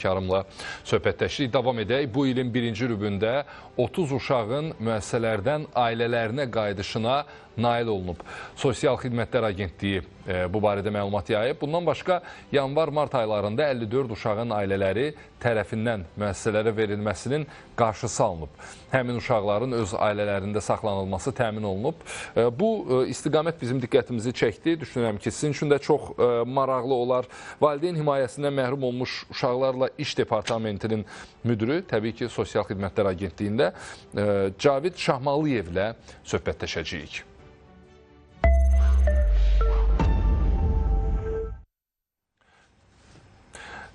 həmkarımla söhbətləşirik. Davam edək. Bu ilin birinci rübündə 30 uşağın müəssisələrdən ailələrinə qayıdışına nail olunub. Sosial Xidmətlər Agentliyi bu barədə məlumat yayıb. Bundan başqa yanvar-mart aylarında 54 uşağın ailələri tərəfindən müəssisələrə verilməsinin qarşısı alınıb. Həmin uşaqların öz ailələrində saxlanılması təmin olunub. Bu istiqamət bizim diqqətimizi çəkdi. Düşünürəm ki, sizin üçün də çox maraqlı olar. Valideyn himayəsindən məhrum olmuş uşaqlarla İş Departamentinin müdürü, təbii ki, Sosial Xidmətlər Agentliyində Cavid Şahmalıyevlə söhbətləşəcəyik.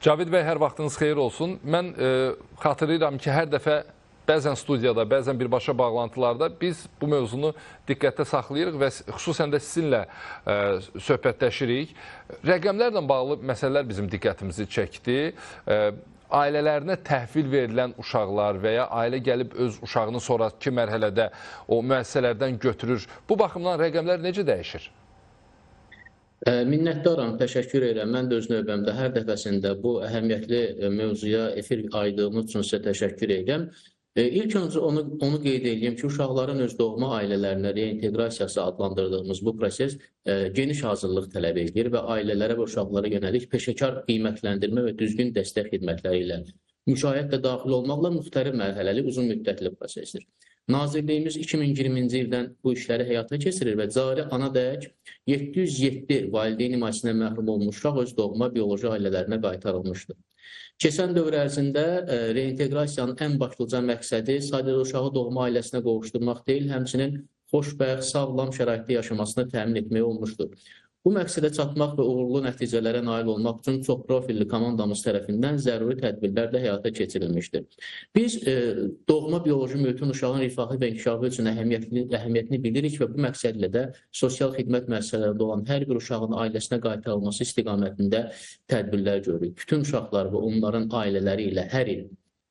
Cavid bəy, hər vaxtınız xeyir olsun. Mən xatırlayıram ki, hər dəfə bəzən studiyada, bəzən birbaşa bağlantılarda biz bu mövzunu diqqətdə saxlayırıq və xüsusən də sizinlə söhbətləşirik. Rəqəmlərlə bağlı məsələlər bizim diqqətimizi çəkdi. Ailələrinə təhvil verilən uşaqlar və ya ailə gəlib öz uşağını sonraki mərhələdə o müəssisələrdən götürür. Bu baxımdan rəqəmlər necə dəyişir? Minnətdaram, təşəkkür edirəm. Mən də öz növbəmdə hər dəfəsində bu əhəmiyyətli mövzuya efir aydığınız üçün sizə təşəkkür edirəm. İlk öncə onu qeyd edeyim ki, uşaqların öz doğma ailələrində reinteqrasiyası adlandırdığımız bu proses geniş hazırlıq tələb edir və ailələrə və uşaqlara yönəlik peşəkar qiymətləndirmə və düzgün dəstək xidmətləri ilə müşahidə daxil olmaqla müxtəlif mərhələli uzun müddətli prosesdir. Nazirliyimiz 2020-ci ildən bu işləri həyata keçirir və cari anadək 707 valideyn himayəsindən məhrum olmuş uşaq öz doğma bioloji ailələrinə qaytarılmışdır. Keçən dövr ərzində reinteqrasiyanın ən başlıca məqsədi sadəcə uşağı doğma ailəsinə qovuşdurmaq deyil, həmçinin xoşbəxt, sağlam şəraitdə yaşamasını təmin etmək olmuşdur. Bu məqsədə çatmaq və uğurlu nəticələrə nail olmaq üçün çox profilli komandamız tərəfindən zəruri tədbirlər də həyata keçirilmişdir. Biz doğma bioloji mühitin uşağın rifahı və inkişafı üçün əhəmiyyətini bilirik və bu məqsədlə də sosial xidmət müəssisələrində olan hər bir uşağın ailəsinə qaytarılması istiqamətində tədbirlər görürük. Bütün uşaqlar və onların ailələri ilə hər il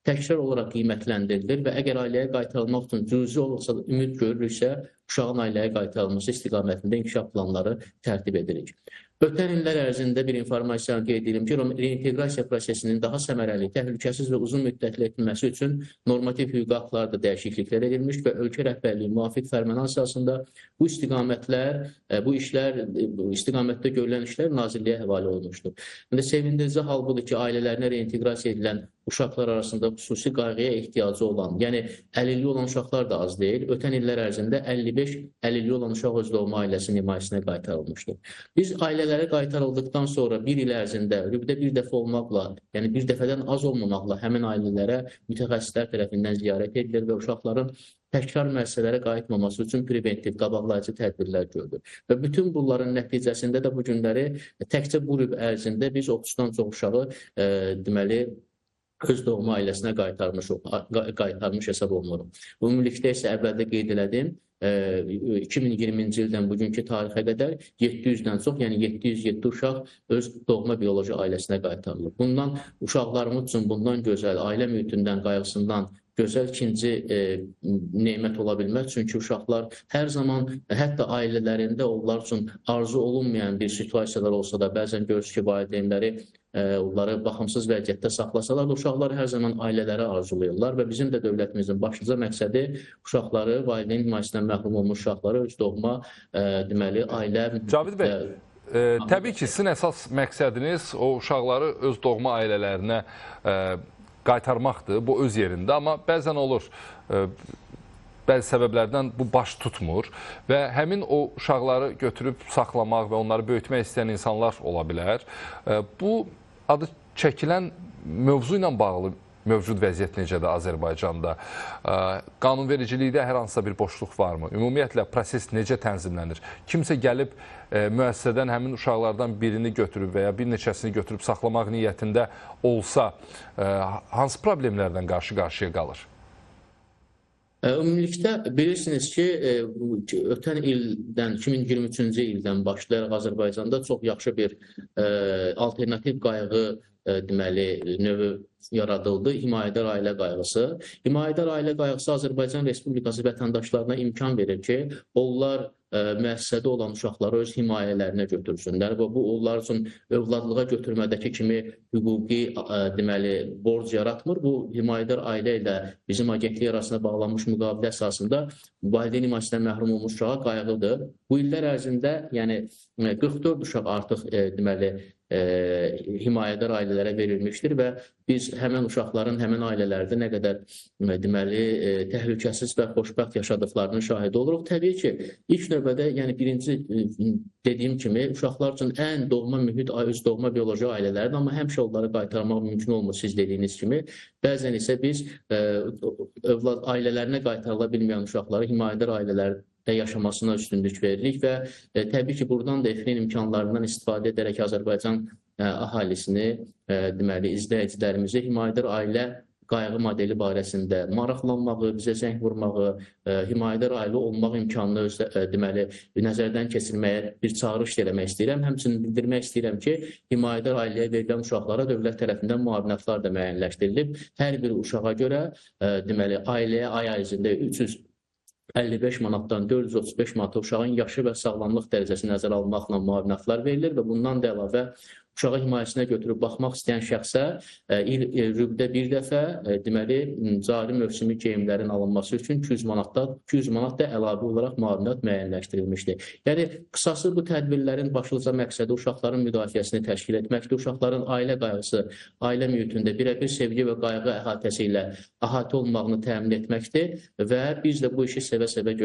təkrar olaraq qiymətləndirilir və əgər ailəyə qaytarılmaq üçün cüzi olursa da ümid görürüksə, uşağın ailəyə qaytarılması istiqamətində inkişaf planları tərtib edirik. Ötən illər ərzində bir informasiyanı qeyd edim ki, reinteqrasiya prosesinin daha səmərəli, təhlükəsiz və uzun müddətli etməsi üçün normativ hüquqi aktlarda dəyişikliklər edilmiş və ölkə rəhbərliyi müvafiq fərmanı əsasında bu istiqamətlər, bu istiqamətdə görülən işlər Nazirliyə həvalə olunmuşdur. Sevindirici hal budur ki, ailələrinə reinteqrasiya edilən uşaqlar arasında xüsusi qayğıya ehtiyacı olan, yəni əlilliyi olan uşaqlar da az deyil. Ötən illər ərzində 55 əlilliyi olan uşaq öz doğma ailəsinin himayəsinə qaytarılmışdır. Biz ailələrə qaytarıldıqdan sonra bir il ərzində rübdə bir dəfə olmaqla, yəni bir dəfədən az olmamaqla həmin ailələrə mütəxəssislər tərəfindən ziyarət edilir və uşaqların təkrar müəssisələrə qayıtmaması üçün preventiv, qabaqlayıcı tədbirlər görülür. Və bütün bunların nəticəsində də bu günləri təkcə bu rüb ərzində biz 30-dan çox uşağı deməli öz doğma ailəsinə qaytarmış hesab olunurum. Ümumilikdə isə əvvəldə qeyd elədim, 2020-ci ildən bugünkü tarixə qədər 700-dən çox, yəni 707 uşaq öz doğma bioloji ailəsinə qaytarılır. Bundan uşaqlarımız üçün bundan gözəl, ailə mühitindən, qayğısından gözəl ikinci nemət ola bilməz. Çünki uşaqlar hər zaman, hətta ailələrində onlar üçün arzu olunmayan bir situasiyalar olsa da, bəzən görürüz ki, valideynləri onları baxımsız vəziyyətdə saxlasalar da, uşaqlar hər zaman ailələri arzulayırlar və bizim də dövlətimizin başlıca məqsədi uşaqları, valideyn himayəsindən məhrum olmuş uşaqları öz doğma deməli ailə... Cavid bəy, təbii ki, sizin əsas məqsədiniz o uşaqları öz doğma ailələrinə qaytarmaqdır, bu öz yerində, amma bəzən olur, bəzi səbəblərdən bu baş tutmur və həmin o uşaqları götürüb saxlamaq və onları böyütmək istəyən insanlar ola bilər. Bu adı çəkilən mövzu ilə bağlı mövcud vəziyyət necədir Azərbaycanda? Qanunvericilikdə hər hansısa bir boşluq varmı? Ümumiyyətlə, proses necə tənzimlənir? Kimsə gəlib müəssisədən həmin uşaqlardan birini götürüb və ya bir neçəsini götürüb saxlamaq niyyətində olsa, hansı problemlərdən qarşı-qarşıya qalır? Ümumilikdə bilirsiniz ki, ötən ildən, 2023-cü ildən başlayaraq Azərbaycanda çox yaxşı bir alternativ qayğı deməli növü yaradıldı, himayədar ailə qayğısı. Himayədar ailə qayğısı Azərbaycan Respublikası vətəndaşlarına imkan verir ki, onlar müəssisədə olan uşaqları öz himayələrinə götürsünlər və bu onlar üçün övladlığa götürmədəki kimi hüquqi deməli borc yaratmır. Bu himayədar ailə ilə bizim agentlik arasında bağlanmış müqavilə əsasında valideyn himayəsindən məhrum olmuş uşağa qayğıdır. Bu illər ərzində yəni 44 uşaq artıq deməli himayədar ailələrə verilmişdir və biz həmən uşaqların həmən ailələrdə nə qədər deməli təhlükəsiz və xoşbəxt yaşadıqlarının şahidi oluruq. Təbii ki, ilk növbədə yəni birinci dediyim kimi uşaqlar üçün ən doğma mühit öz doğma bioloji ailələrdir, amma həmişə onları qaytarmaq mümkün olmur siz dediyiniz kimi. Bəzən isə biz övlad ailələrinə qaytarıla bilməyən uşaqları himayədar ailələrdə yaşamasına üstünlük veririk və təbii ki, buradan da EFRİN imkanlarından istifadə edərək Azərbaycan əhalisini, deməli, izləyicilərimizi himayədar ailə qayğı modeli barəsində maraqlanmağı, bizə zəng vurmağı, himayədar ailə olmaq imkanını deməli, nəzərdən keçirməyə bir çağırış eləmək istəyirəm. Həmçinin bildirmək istəyirəm ki, himayədar ailəyə verilən uşaqlara dövlət tərəfindən müavinətlər də müəyyənləşdirilib. Hər bir uşağa görə deməli, ailəyə ay ərzində 355 manatdan 435 manata uşağın yaşı və sağlamlıq dərəcəsi nəzərə almaqla müavinətlər verilir və bundan da əlavə uşağı himayəsinə götürüb baxmaq istəyən şəxsə rübdə bir dəfə deməli cari mövsümi geyimlərin alınması üçün 200 manat da əlavə olaraq müavinət müəyyənləşdirilmişdir. Yəni qısası bu tədbirlərin başlıca məqsədi uşaqların müdafiəsini təşkil etməkdir. Uşaqların ailə qayğısı, ailə mühitində birəbir sevgi və qayğı əhatəsi ilə əhatə olunmağını təmin etməkdir və biz də bu işi sevə-sevə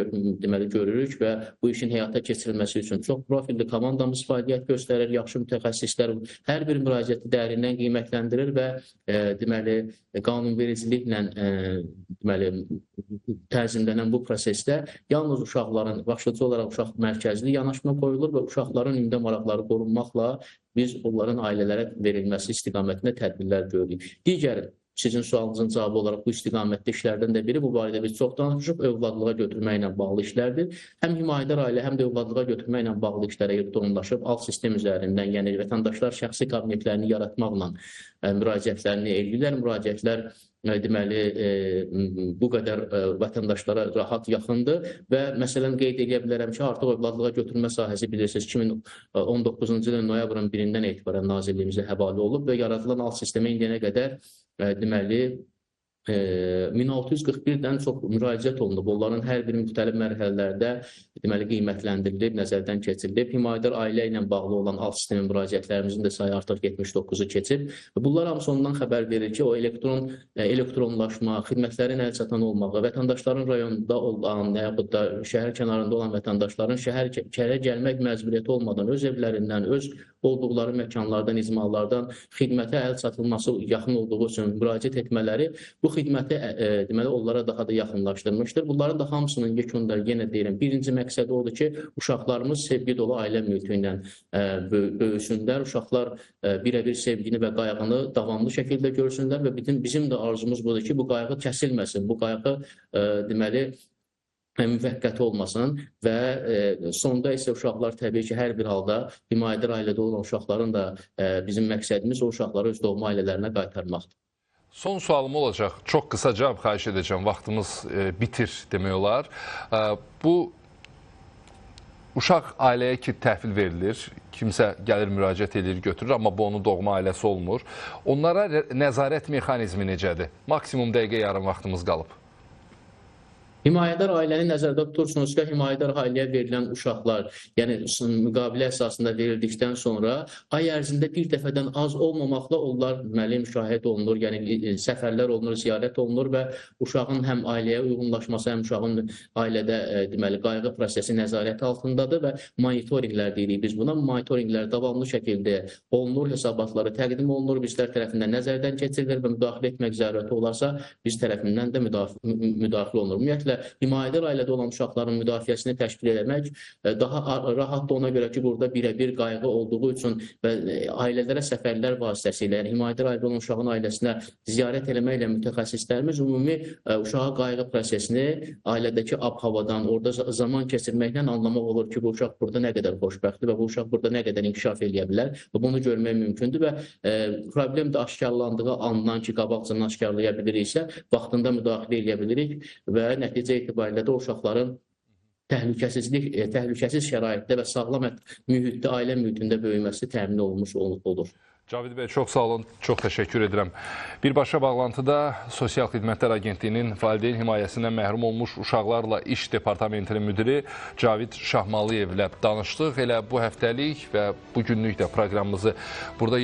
deməli görürük və bu işin həyata keçirilməsi üçün çox profilli komandamız fəaliyyət göstərir, yaxşı mütəxəssislər hər bir müraciəti dərindən qiymətləndirir və deməli qanunvericiliklə deməli tənzimlənən bu prosesdə yalnız uşaqların başlıca olaraq uşaq mərkəzli yanaşma qoyulur və uşaqların ümumi maraqları qorunmaqla biz onların ailələrə verilməsi istiqamətində tədbirlər görürük. Digər sizin sualınızın cavabı olaraq bu istiqamətli işlərdən də biri bu barədə biz çox danışmışıq, övladlığa götürməklə bağlı işlərdir. Həm himayədar ailə, həm də övladlığa götürməklə bağlı işlərə elektronlaşıb, alt sistem üzərindən, yəni vətəndaşlar şəxsi kabinetlərini yaratmaqla müraciətlərini edirlər. Müraciətlər deməli bu qədər vətəndaşlara rahat yaxındır və məsələn qeyd edə bilərəm ki, artıq övladlığa götürmə sahəsi bilirsiniz 2019-cu ilin noyabrın 1-dən etibarən Nazirliyimizə həvalə olub və yaradılan alt sistemə indiyənə qədər deməli 1641-dən çox müraciət olunub. Onların hər biri müxtəlif mərhələlərdə deməli qiymətlədirilib, nəzərdən keçirilib. Himayədar ailə ilə bağlı olan alt sistemin müraciətlərimizin də sayı artıq 79-u keçib. Bunlar hamısı ondan xəbər verir ki, o elektronlaşma, xidmətlərin əlçatan olmağı, vətəndaşların rayonda olan, yaxud da şəhər kənarında olan vətəndaşların şəhərə gəlmək məcburiyyəti olmadan öz evlərindən, öz olduqları məkanlardan, izmallardan xidmətə əl çatılması yaxın olduğu üçün müraciət etmələri bu xidməti deməli onlara daha da yaxınlaşdırmışdır. Bunların da hamısının yekununda yenə deyirəm, birinci məqsədi odur ki, uşaqlarımız sevgi dolu ailə mühiti ilə böyüsünlər, uşaqlar birəbir sevgini və qayğını davamlı şəkildə görsünlər və bizim də arzumuz budur ki, bu qayğı kəsilməsin, bu qayğı deməli müvəqqəti olmasın və sonda isə uşaqlar təbii ki, hər bir halda himayədar ailədə olan uşaqların da bizim məqsədimiz o uşaqları öz doğma ailələrinə qaytarmaqdır. Son sualım olacaq. Çox qısa cavab xahiş edəcəm. Vaxtımız bitir demək olar. Bu uşaq ailəyə ki, təhvil verilir, kimsə gəlir, müraciət edir, götürür, amma bu onun doğma ailəsi olmur. Onlara nəzarət mexanizmi necədir? Maksimum dəqiqə yarım vaxtımız qalıb. Himayədar ailəni nəzərdə tutursunuz ki, himayədar ailəyə verilən uşaqlar, yəni müqavilə əsasında verildikdən sonra ay ərzində bir dəfədən az olmamaqla onlar deməli müşahidə olunur, yəni səfərlər olunur, ziyarət olunur və uşağın həm ailəyə uyğunlaşması, həm uşağın ailədə deməli qayğı prosesi nəzarət altındadır və monitorinqlər deyirik biz buna. Monitorinqlər davamlı şəkildə olunur, hesabatları təqdim olunur, bizlər tərəfindən nəzərdən keçirilir və müdaxilə etmək zərurəti olarsa biz tərəfindən də müdaxilə olunur. Ümumiyyətlə himayədar ailədə olan uşaqların müdafiəsini təşkil etmək daha rahatdır ona görə ki, burada birəbir qayğı olduğu üçün və ailələrə səfərlər vasitəsilə, yəni himayədar ailədə olan uşağın ailəsinə ziyarət eləməklə mütəxəssislərimiz ümumi uşağa qayğı prosesini ailədəki ab-havadan, orada zaman keçirməklə anlamaq olur ki, bu uşaq burada nə qədər xoşbəxtdir və bu uşaq burada nə qədər inkişaf edə bilər və bunu görmək mümkündür və problem də aşkarlandığı andan ki, qabaqcadan aşkarlaya biliriksə, vaxtında müdaxilə edə bilirik və nəticə itibarilə də o uşaqların təhlükəsiz şəraitdə və sağlam mühitdə, ailə mühitində böyüməsi təmin olunmuş olur. Cavid bəy, çox sağ olun, çox təşəkkür edirəm. Birbaşa bağlantıda Sosial Xidmətlər Agentliyinin valideyn himayəsindən məhrum olmuş uşaqlarla iş departamentinin müdiri Cavid Şahmalıyevlə danışdıq. Elə bu həftəlik və bu günlük də proqramımızı burada